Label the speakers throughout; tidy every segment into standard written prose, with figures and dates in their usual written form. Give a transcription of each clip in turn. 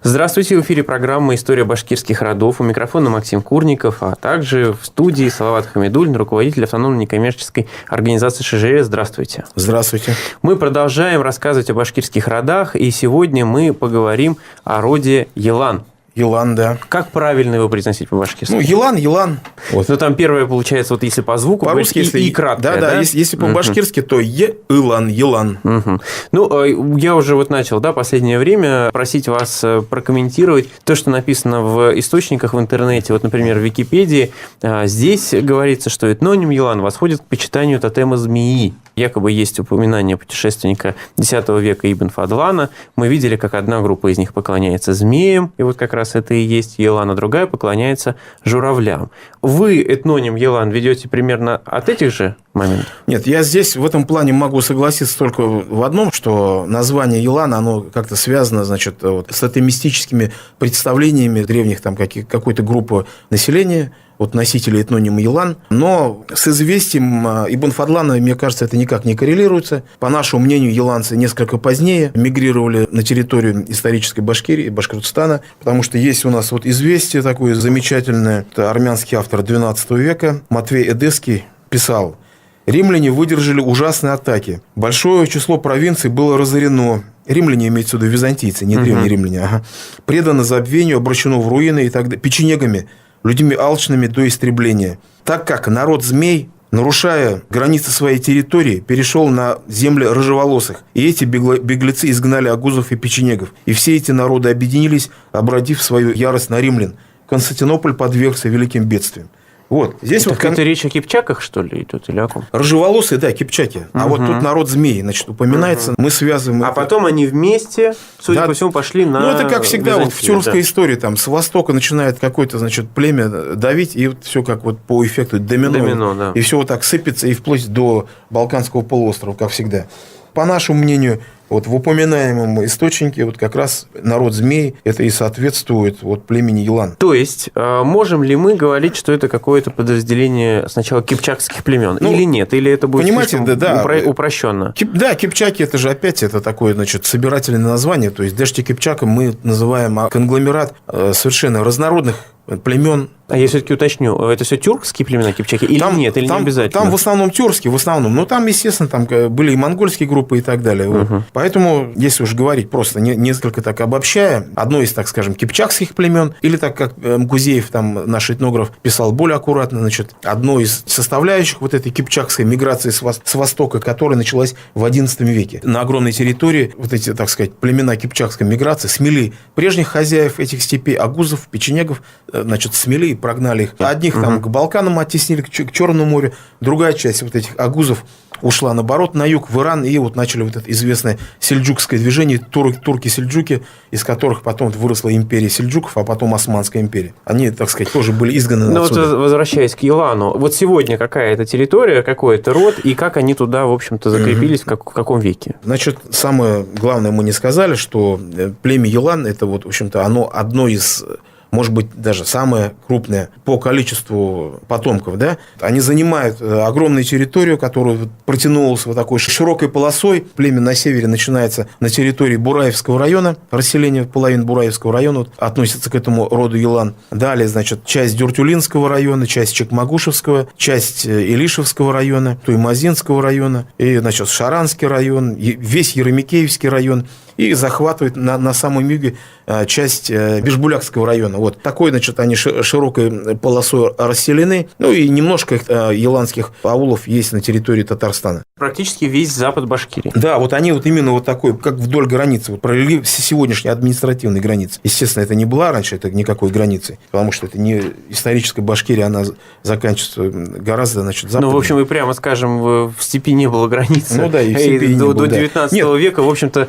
Speaker 1: Здравствуйте, в эфире программа «История башкирских родов». У микрофона Максим Курников, а также в студии Салават Хамидуллин, руководитель автономной некоммерческой организации ШЖС. Здравствуйте.
Speaker 2: Здравствуйте.
Speaker 1: Мы продолжаем рассказывать о башкирских родах, и сегодня мы поговорим о роде Елан.
Speaker 2: Елан, да.
Speaker 1: Как правильно его произносить по-башкирски?
Speaker 2: Елан.
Speaker 1: Вот. Ну, там первое получается, вот если по звуку,
Speaker 2: по-русски,
Speaker 1: и краткое,
Speaker 2: да? Если по-башкирски, то Елан.
Speaker 1: Ну, я уже вот начал, последнее время просить вас прокомментировать то, что написано в источниках в интернете. Вот, например, в Википедии. Здесь говорится, что этноним Елан восходит к почитанию тотема змеи. Якобы есть упоминание путешественника X века Ибн Фадлана. Мы видели, как одна группа из них поклоняется змеям, и вот как раз это и есть Елан, а другая поклоняется журавлям. Вы этноним Елан ведете примерно от этих же моментов?
Speaker 2: Нет, я здесь в этом плане могу согласиться только в одном, что название Елан, оно как-то связано, с атомистическими представлениями древних какой-то группы населения, носители этнонима Елан. Но с известием Ибн Фадлана, мне кажется, это никак не коррелируется. По нашему мнению, еланцы несколько позднее мигрировали на территорию исторической Башкирии, Башкортостана, потому что есть у нас известие такое замечательное. Это армянский автор XII века Матвей Эдесский писал: «Римляне выдержали ужасные атаки. Большое число провинций было разорено». Римляне имеются в виду византийцы, не древние римляне. Предано забвению, обращено в руины и так далее. Печенегами, людьми алчными до истребления. Так как народ змей, нарушая границы своей территории, перешел на земли рыжеволосых. И эти беглецы изгнали агузов и печенегов. И все эти народы объединились, обратив свою ярость на римлян. Константинополь подвергся великим бедствиям. Здесь
Speaker 1: это речь о кипчаках, что ли, идет, или о ком?
Speaker 2: Рыжеволосые, да, кипчаки. А тут народ змей, упоминается. Мы связываем это.
Speaker 1: Потом они вместе, судя по всему, пошли на
Speaker 2: это как всегда в тюркской истории. С востока начинает какое-то, племя давить, и все как по эффекту домино. Да. И все так сыпется, и вплоть до Балканского полуострова, как всегда. По нашему мнению, в упоминаемом источнике как раз народ змей это и соответствует племени Елан.
Speaker 1: То есть, можем ли мы говорить, что это какое-то подразделение сначала кипчакских племен? Или нет? Или это будет упрощенно?
Speaker 2: Да, кипчаки это же опять такое собирательное название. То есть Дэшти Кипчаком мы называем конгломерат совершенно разнородных племен.
Speaker 1: А я все-таки уточню, это все тюркские племена кипчаки или нет, или не обязательно?
Speaker 2: Там в основном тюркские, но там, естественно, были и монгольские группы и так далее. Поэтому, если уж говорить просто несколько так обобщая, одно из, так скажем, кипчакских племен, или так как Мкузеев, наш этнограф, писал более аккуратно, одно из составляющих этой кипчакской миграции с востока, которая началась в XI веке. На огромной территории эти, так сказать, племена кипчакской миграции смели прежних хозяев этих степей, агузов, печенегов, смели и прогнали их. Одних к Балканам оттеснили, к Черному морю. Другая часть этих агузов ушла, наоборот, на юг, в Иран, и начали это известное сельджукское движение, турки-сельджуки, из которых потом выросла империя сельджуков, а потом Османская империя. Они, так сказать, тоже были изгнаны отсюда.
Speaker 1: Возвращаясь к Елану, сегодня какая это территория, какой это род, и как они туда, в общем-то, закрепились, в каком веке?
Speaker 2: Самое главное мы не сказали, что племя Елан, это, в общем-то, оно одно из... может быть, даже самое крупное по количеству потомков, да, они занимают огромную территорию, которая протянулась такой широкой полосой. Племя на севере начинается на территории Бураевского района, расселение половины Бураевского района относится к этому роду Елан. Далее, часть Дюртюлинского района, часть Чекмагушевского, часть Илишевского района, Туймазинского района, и, Шаранский район, весь Еремикеевский район. И захватывает на самом юге часть Бишбулякского района. Такой, они широкой полосой расселены. И немножко еланских аулов есть на территории Татарстана.
Speaker 1: Практически весь запад Башкирии.
Speaker 2: Да, они именно такой, как вдоль границы, провели сегодняшней административной границы. Естественно, это не была раньше, это никакой границы, потому что это не историческая Башкирия, она заканчивается гораздо, западнее.
Speaker 1: В общем, и прямо скажем, в степи не было границы.
Speaker 2: И в степи не было,
Speaker 1: до 19 века, в общем-то,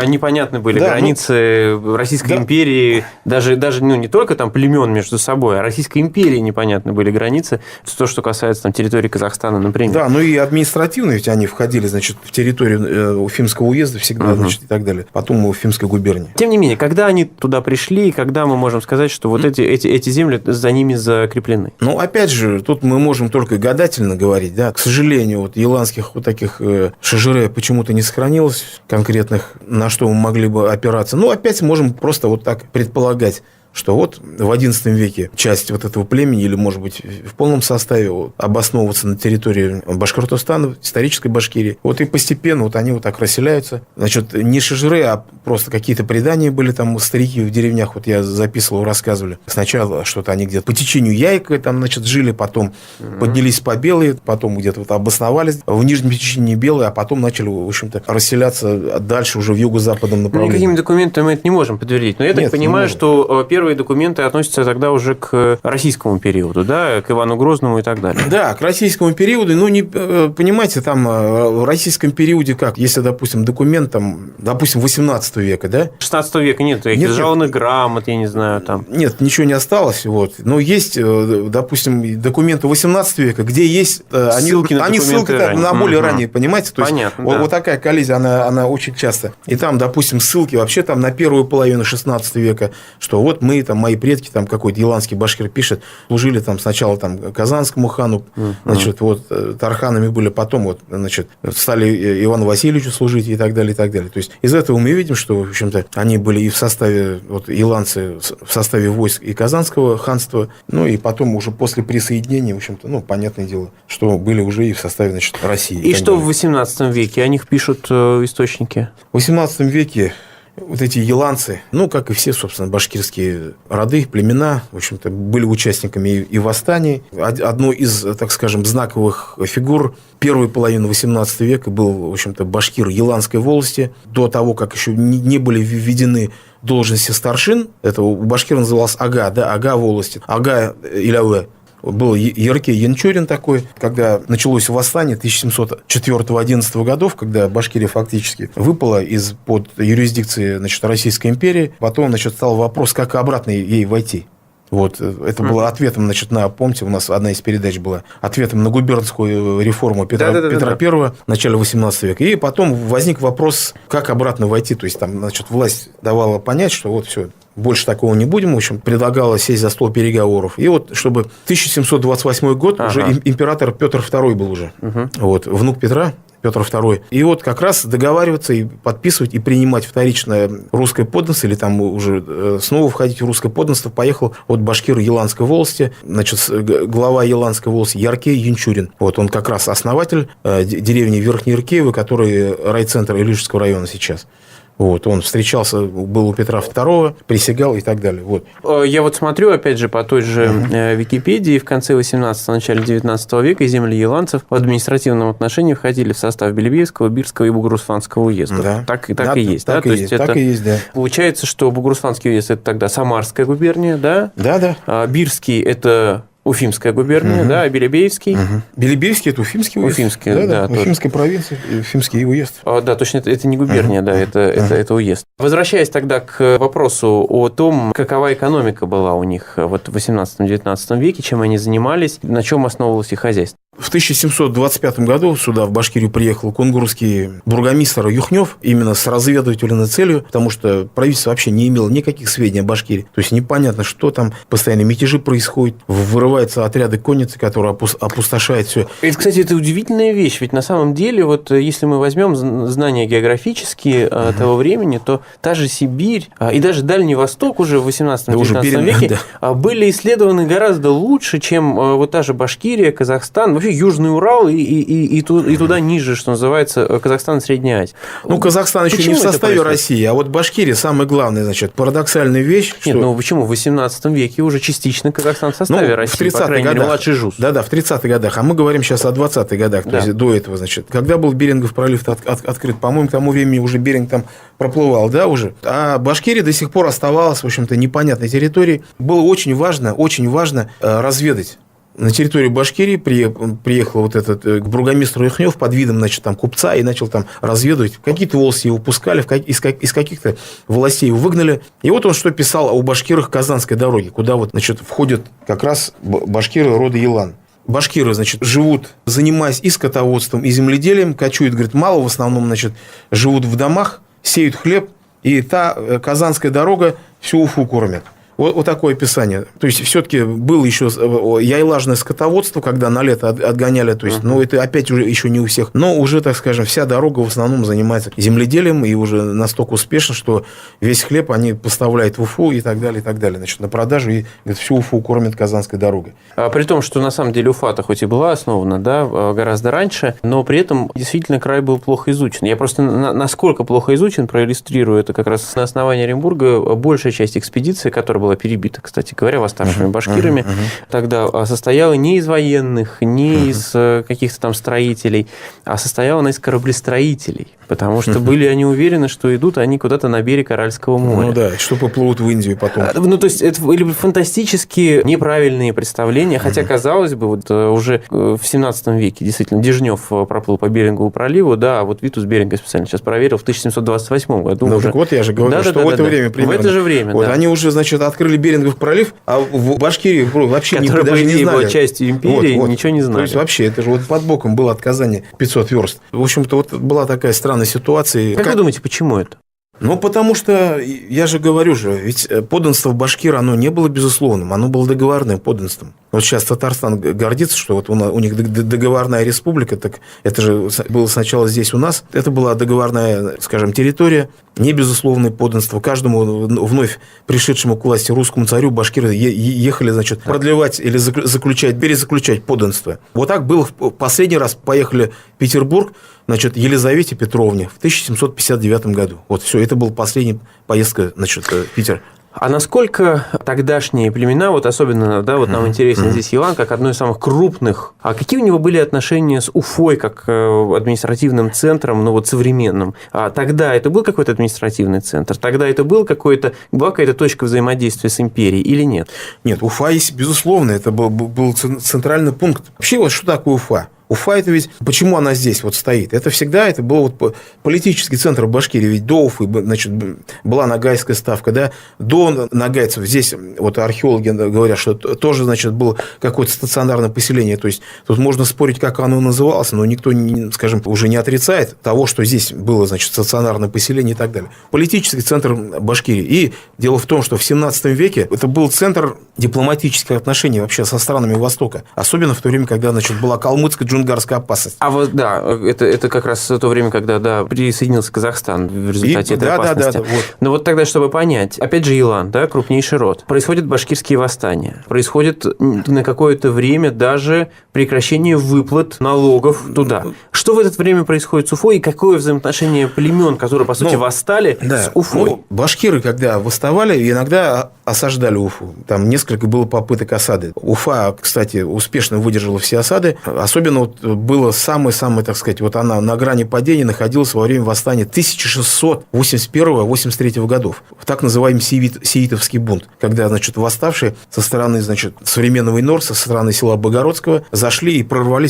Speaker 1: непонятны были границы Российской империи, даже не только племен между собой, а Российской империи непонятны были границы. То, что касается территории Казахстана, например.
Speaker 2: Да, и административно ведь они входили, в территорию Уфимского уезда всегда, и так далее. Потом Уфимской губернии.
Speaker 1: Тем не менее, когда они туда пришли, когда мы можем сказать, что эти земли за ними закреплены?
Speaker 2: Опять же, тут мы можем только гадательно говорить, да. К сожалению, еланских таких шажире почему-то не сохранилось конкретных, на что что мы могли бы опираться? Ну, опять можем просто вот так предполагать, что вот в XI веке часть вот этого племени, или, может быть, в полном составе обосновываться на территории Башкортостана, исторической Башкирии. Вот и постепенно вот они вот так расселяются. Значит, не шежиры, а просто какие-то предания были там, старики в деревнях, вот я записывал, рассказывали. Сначала что-то они где-то по течению Яйка там, значит, жили, потом поднялись по Белой, потом где-то вот обосновались в нижнем течении Белой, а потом начали, в общем-то, расселяться дальше уже в юго-западном направлении.
Speaker 1: Никакими документами мы это не можем подтвердить. Но я так понимаю, что первые документы относятся тогда уже к российскому периоду, да, к Ивану Грозному и так далее.
Speaker 2: Да, к российскому периоду. Ну, не, понимаете, там в российском периоде как? Если, допустим, документ, там, допустим, 18 века, да?
Speaker 1: 16 века нет, жалобных грамот, я не знаю, там.
Speaker 2: Нет, ничего не осталось. Вот. Но есть, допустим, документы 18 века, где есть...
Speaker 1: Ссылки
Speaker 2: на более ранние, понимаете? То есть,
Speaker 1: понятно,
Speaker 2: вот такая коллизия, она очень часто. И там, допустим, ссылки вообще там на первую половину 16 века, что вот мы, там, мои предки, там какой-то еланский башкир пишет, служили там сначала там Казанскому хану, значит, вот тарханами были, потом вот, значит, стали Ивану Васильевичу служить и так далее, и так далее. То есть, из этого мы видим, что, в общем-то, они были и в составе, вот, еланцы в составе войск и Казанского ханства, ну, и потом уже после присоединения, в общем-то, ну, понятное дело, что были уже и в составе, значит, России.
Speaker 1: И что далее. В XVIII веке о них пишут источники?
Speaker 2: В XVIII веке вот эти еланцы, ну, как и все, собственно, башкирские роды, племена, в общем-то, были участниками и восстаний. Одной из, так скажем, знаковых фигур первой половины XVIII века был, в общем-то, башкир Еланской волости. До того, как еще не были введены должности старшин, это у башкира называлось ага, да, ага волости, ага или был Яркей Янчурин такой, когда началось восстание 1704-11 годов, когда Башкирия фактически выпала из-под юрисдикции, значит, Российской империи. Потом, значит, стал вопрос, как обратно ей войти. Вот, это было ответом, значит, помните, у нас одна из передач была ответом на губернскую реформу Петра I в начале XVIII века. И потом возник вопрос, как обратно войти. То есть, там, значит, власть давала понять, что вот все, больше такого не будем. В общем, предлагала сесть за стол переговоров. И вот, чтобы 1728 год, уже император Петр II был уже. Вот, внук Петра. Петр II. И вот как раз договариваться и подписывать, и принимать вторичное русское подданство, или там уже снова входить в русское подданство, поехал от башкира Еланской волости, значит, глава Еланской волости Яркей Янчурин. Вот он как раз основатель деревни Верхнеяркеево, который райцентр Илюшевского района сейчас. Вот, он встречался, был у Петра II, присягал и так далее. Вот.
Speaker 1: Я вот смотрю, опять же, по той же Википедии, в конце 18-го, начале 19 века земли еланцев в административном отношении входили в состав Белебеевского, Бирского и Бугурусланского уездов. Да. Так и есть.
Speaker 2: Так и есть, да.
Speaker 1: Получается, что Бугурусланский уезд – это тогда Самарская губерния, да?
Speaker 2: Да.
Speaker 1: Бирский – это Уфимская губерния, да, а Белебеевский?
Speaker 2: Белебеевский – это Уфимский уезд.
Speaker 1: Уфимский, да.
Speaker 2: Уфимская провинция, Уфимский уезд.
Speaker 1: Да, точно, это не губерния, да, это уезд. Возвращаясь тогда к вопросу о том, какова экономика была у них вот в 18-19 веке, чем они занимались, на чем основывалось их хозяйство.
Speaker 2: В 1725 году сюда, в Башкирию, приехал кунгурский бургомистр Юхнев именно с разведывательной целью, потому что правительство вообще не имело никаких сведений о Башкирии. То есть, непонятно, что там, постоянно мятежи происходят, вырываются отряды конницы, которые опустошают все.
Speaker 1: Это, кстати, это удивительная вещь, ведь на самом деле, вот если мы возьмем знания географические того времени, то та же Сибирь и даже Дальний Восток уже в 18-19 веке были исследованы гораздо лучше, чем вот та же Башкирия, Казахстан, вообще Южный Урал и туда ниже, что называется, Казахстан и Средняя Азия.
Speaker 2: Ну, Казахстан еще не в составе России, а вот Башкирия самая главная, значит, парадоксальная вещь.
Speaker 1: Нет, ну почему? В 18 веке уже частично Казахстан в составе России, по крайней мере, младший ЖУЗ.
Speaker 2: Да, в 30-х годах. А мы говорим сейчас о 20-х годах, то есть до этого, значит. Когда был Берингов пролив открыт, по-моему, к тому времени уже Беринг там проплывал, да, уже. А Башкирия до сих пор оставалась, в общем-то, непонятной территорией. Было очень важно разведать. На территорию Башкирии приехал вот этот к бургомистру Юхнев под видом, значит, там, купца и начал там разведывать. Какие-то волосы его пускали, из каких-то властей его выгнали. И вот он что писал о башкирах Казанской дороги, куда вот, значит, входят как раз башкиры рода Елан. Башкиры, значит, живут, занимаясь и скотоводством, и земледелием, кочуют, говорит, мало, в основном, значит, живут в домах, сеют хлеб, и та Казанская дорога всю Уфу кормит. Вот такое описание. То есть, все-таки было еще яйлажное скотоводство, когда на лето отгоняли. То есть, это опять уже еще не у всех. Но уже, так скажем, вся дорога в основном занимается земледелием. И уже настолько успешно, что весь хлеб они поставляют в Уфу и так далее, и так далее. Значит, на продажу. И всю Уфу кормят Казанской дорогой.
Speaker 1: При том, что на самом деле Уфа-то хоть и была основана, да, гораздо раньше, но при этом действительно край был плохо изучен. Я просто насколько плохо изучен, проиллюстрирую это как раз на основании Оренбурга. Большая часть экспедиции, которая была перебита, кстати говоря, восставшими башкирами, тогда состояла не из военных, не из каких-то там строителей, а состояла она из кораблестроителей. Потому что были они уверены, что идут они куда-то на берег Аральского моря.
Speaker 2: Ну да, что поплывут в Индию потом.
Speaker 1: Ну, то есть, это были фантастически неправильные представления, хотя, казалось бы, вот уже в 17 веке действительно Дежнев проплыл по Берингову проливу, да, а вот Витус Беринг, я специально сейчас проверил, в 1728 году
Speaker 2: ну,
Speaker 1: уже...
Speaker 2: так вот я же говорю, что в это время примерно.
Speaker 1: В это же время,
Speaker 2: вот,
Speaker 1: да.
Speaker 2: Они уже, значит, открыли Берингов пролив, а в Башкирии вообще
Speaker 1: Которая,
Speaker 2: даже не знали.
Speaker 1: Была частью империи, ничего не знали.
Speaker 2: То есть, вообще, это же вот под боком было от Казани 500 верст. В общем-то, вот была такая странная ситуация.
Speaker 1: Как вы думаете, почему это?
Speaker 2: Ну, потому что, я же говорю же, ведь подданство башкир, оно не было безусловным, оно было договорным подданством. Вот сейчас Татарстан гордится, что вот у них договорная республика, так это же было сначала здесь у нас, это была договорная, скажем, территория, не безусловное подданство. Каждому вновь пришедшему к власти русскому царю башкиры ехали, значит, продлевать или перезаключать подданство. Вот так было в последний раз, поехали в Петербург, значит, Елизавете Петровне в 1759 году. Вот все, это была последняя поездка, значит, в Питер.
Speaker 1: А насколько тогдашние племена, вот особенно, да, вот нам интересен здесь Елан, как одно из самых крупных, а какие у него были отношения с Уфой, как административным центром, ну вот современным? А тогда это был какой-то административный центр? Тогда это была какая-то точка взаимодействия с империей или нет?
Speaker 2: Нет, Уфа есть, безусловно, это был центральный пункт. Вообще, вот что такое Уфа? Уфа – это ведь... Почему она здесь вот стоит? Это всегда был вот политический центр Башкирии. Ведь до Уфы, значит, была ногайская ставка, да? До ногайцев здесь вот археологи говорят, что тоже, значит, было какое-то стационарное поселение. То есть, тут можно спорить, как оно называлось, но никто, скажем, уже не отрицает того, что здесь было, значит, стационарное поселение и так далее. Политический центр Башкирии. И дело в том, что в 17 веке это был центр дипломатических отношений вообще со странами Востока. Особенно в то время, когда, значит, была калмыцкая джунгарская опасность.
Speaker 1: А вот, да, это как раз то время, когда, да, присоединился Казахстан в результате этой опасности.
Speaker 2: Да, вот.
Speaker 1: Но вот тогда, чтобы понять, опять же, Елан, да, крупнейший род, происходят башкирские восстания, происходит на какое-то время даже прекращение выплат налогов туда. Что в это время происходит с Уфой и какое взаимоотношение племен, которые, по сути, восстали, с Уфой?
Speaker 2: Ну, башкиры, когда восставали, иногда осаждали Уфу. Там несколько было попыток осады. Уфа, кстати, успешно выдержала все осады. Особенно вот было самое-самое, так сказать, вот она на грани падения находилась во время восстания 1681-83 годов. Так называемый сиитовский бунт. Когда, значит, восставшие со стороны, значит, современного Инорса, со стороны села Богородского зашли и прорвали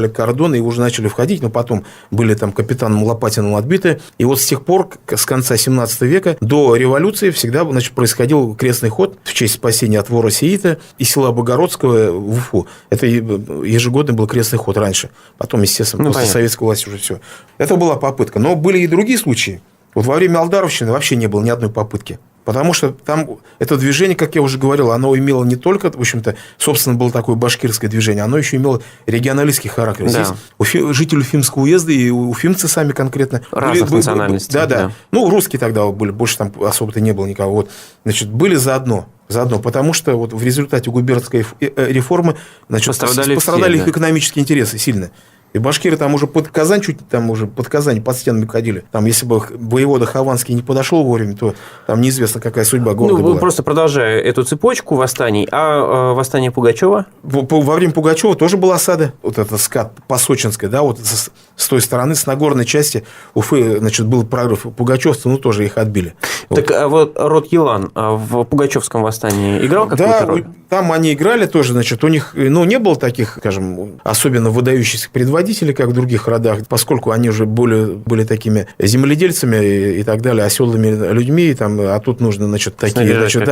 Speaker 2: кордоны и уже начали входить, но потом были там капитаном Лопатиным отбиты. И вот с тех пор, с конца 17 века до революции всегда, значит, происходил крестный ход в честь спасения от вора сиита из села Богородского в Уфу. Это ежегодный был крестный ход раньше. Потом, естественно, после советской власти уже все. Это была попытка. Но были и другие случаи. Вот во время Алдаровщины вообще не было ни одной попытки. Потому что там это движение, как я уже говорил, оно имело не только, в общем-то, собственно, было такое башкирское движение, оно еще имело регионалистский характер. Да. Здесь жители Уфимского уезда и уфимцы сами конкретно...
Speaker 1: Разных национальностей.
Speaker 2: Да. Ну, русские тогда были, больше там особо-то не было никого. Вот, значит, были заодно, потому что вот в результате губернской реформы, значит, пострадали их экономические интересы сильно. И башкиры там уже под Казань, под стенами ходили. Там, если бы воевода Хованский не подошел вовремя, то там неизвестно, какая судьба города была.
Speaker 1: Просто продолжая эту цепочку восстаний, а восстание Пугачева?
Speaker 2: Во время Пугачева тоже была осада. Вот эта скат Посочинская, да, вот с той стороны, с нагорной части Уфы, значит, был прорыв пугачевцев, ну, тоже их отбили.
Speaker 1: Так вот. А вот род Елан в Пугачевском восстании играл какую-то роль?
Speaker 2: Там они играли тоже, значит, у них, ну, не было таких, скажем, особенно выдающихся предводителей, как в других родах, поскольку они уже были такими земледельцами и так далее, оседлыми людьми, там, а тут нужно, значит, такие, значит,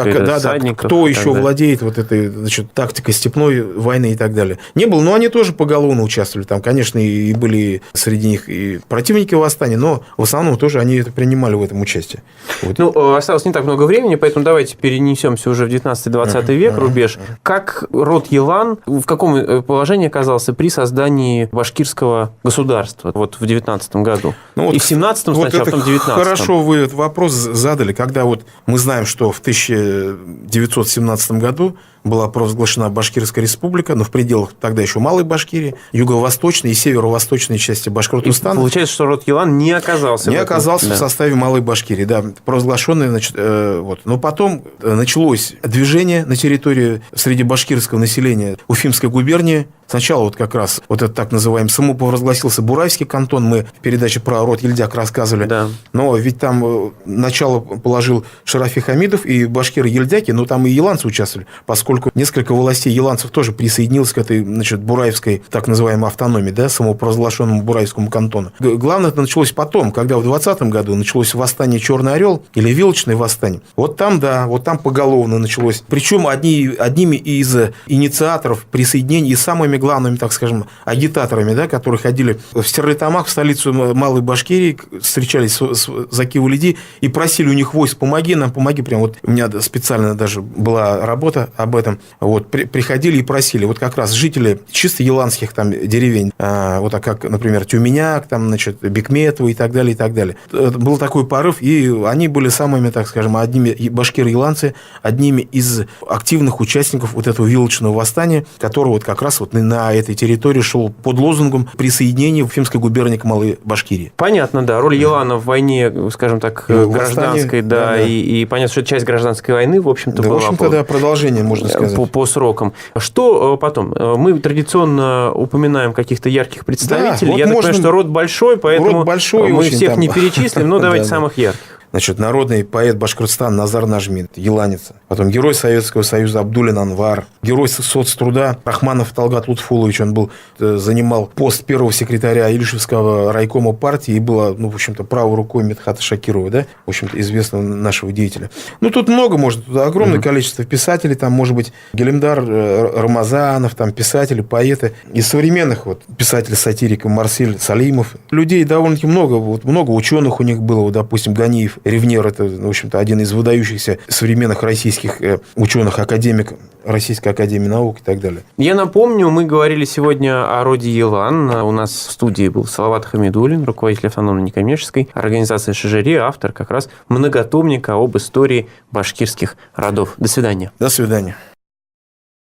Speaker 2: кто еще владеет вот этой, значит, тактикой степной войны и так далее. Не было, но они тоже поголовно участвовали, там, конечно, и были среди них и противники восстания, но в основном тоже они это принимали в этом участие. Вот.
Speaker 1: Ну, осталось не так много времени, поэтому давайте перенесемся уже в 19-20 век, рубеж. Как род Елан в каком положении оказался при создании башкирского государства вот в 19 году?
Speaker 2: Ну, вот,
Speaker 1: и в 17-м сначала, потом в 19-м.
Speaker 2: Хорошо вы этот вопрос задали, когда вот мы знаем, что в 1917 году была провозглашена Башкирская республика, но в пределах тогда еще Малой Башкирии, юго-восточной и северо-восточной части Башкортостана.
Speaker 1: И получается, что род Елан не оказался
Speaker 2: в составе Малой Башкирии, да, провозглашенный, значит, вот. Но потом началось движение на территории среди башкирского населения Уфимской губернии. Сначала вот как раз вот этот так называемый самопровозгласился Бурайский кантон, мы в передаче про род Ельдяк рассказывали.
Speaker 1: Да.
Speaker 2: Но ведь там начало положил Шарафи Хамидов и башкиры Ельдяки, но там и еланцы участвовали, поскольку несколько властей еланцев тоже присоединилось к этой, значит, Бураевской так называемой автономии, да, самопровозглашенному Бураевскому кантону. Главное, это началось потом, когда в 20 году началось восстание «Черный орел» или вилочное восстание. Вот там, да, вот там поголовно началось. Причем одними из инициаторов присоединения и самыми главными, так скажем, агитаторами, да, которые ходили в Стерлитамак, в столицу Малой Башкирии, встречались с Заки-Валиди и просили у них войск: помоги нам, помоги. Прям вот у меня специально даже была работа об этом. Вот, приходили и просили. Вот как раз жители чисто еланских там деревень, вот так как, например, Тюменяк, там, значит, Бекметово и так далее, и так далее. Был такой порыв, и они были самыми, так скажем, одними, башкиры-еланцы, одними из активных участников вот этого вилочного восстания, которое вот как раз вот на этой территории шел под лозунгом присоединения Уфимской губернии к Малой Башкирии.
Speaker 1: Понятно, да. Роль Елана в войне, скажем так, гражданской, да, и понятно, что это часть гражданской войны, в общем-то,
Speaker 2: да,
Speaker 1: была.
Speaker 2: В общем-то, да, продолжение, можно сказать.
Speaker 1: По срокам. Что потом? Мы традиционно упоминаем каких-то ярких представителей.
Speaker 2: Да, вот
Speaker 1: я так понимаю, что род большой, поэтому мы всех не перечислим, но давайте самых ярких.
Speaker 2: Значит, народный поэт Башкортостана Назар Нажмин, еланец. Потом герой Советского Союза Абдуллин Анвар. Герой соцтруда Рахманов Талгат Лутфулович. Он занимал пост первого секретаря Илишевского райкома партии и был, в общем-то, правой рукой Медхата Шакирова, да, в общем-то, известного нашего деятеля. Ну, тут много, может, тут огромное количество писателей. Там, может быть, Гелимдар Рамазанов, там, писатели, поэты. Из современных вот, писателей-сатириков Марсель Салимов. Людей довольно-таки много. Вот, много ученых у них было. Вот, допустим, Ганиев Ревнер, это, в общем-то, один из выдающихся современных российских ученых, академик Российской академии наук и так далее.
Speaker 1: Я напомню, мы говорили сегодня о роде Елан. У нас в студии был Салават Хамидуллин, руководитель автономной некоммерческой организации «Шажири», автор как раз многотомника об истории башкирских родов. До свидания.
Speaker 2: До свидания.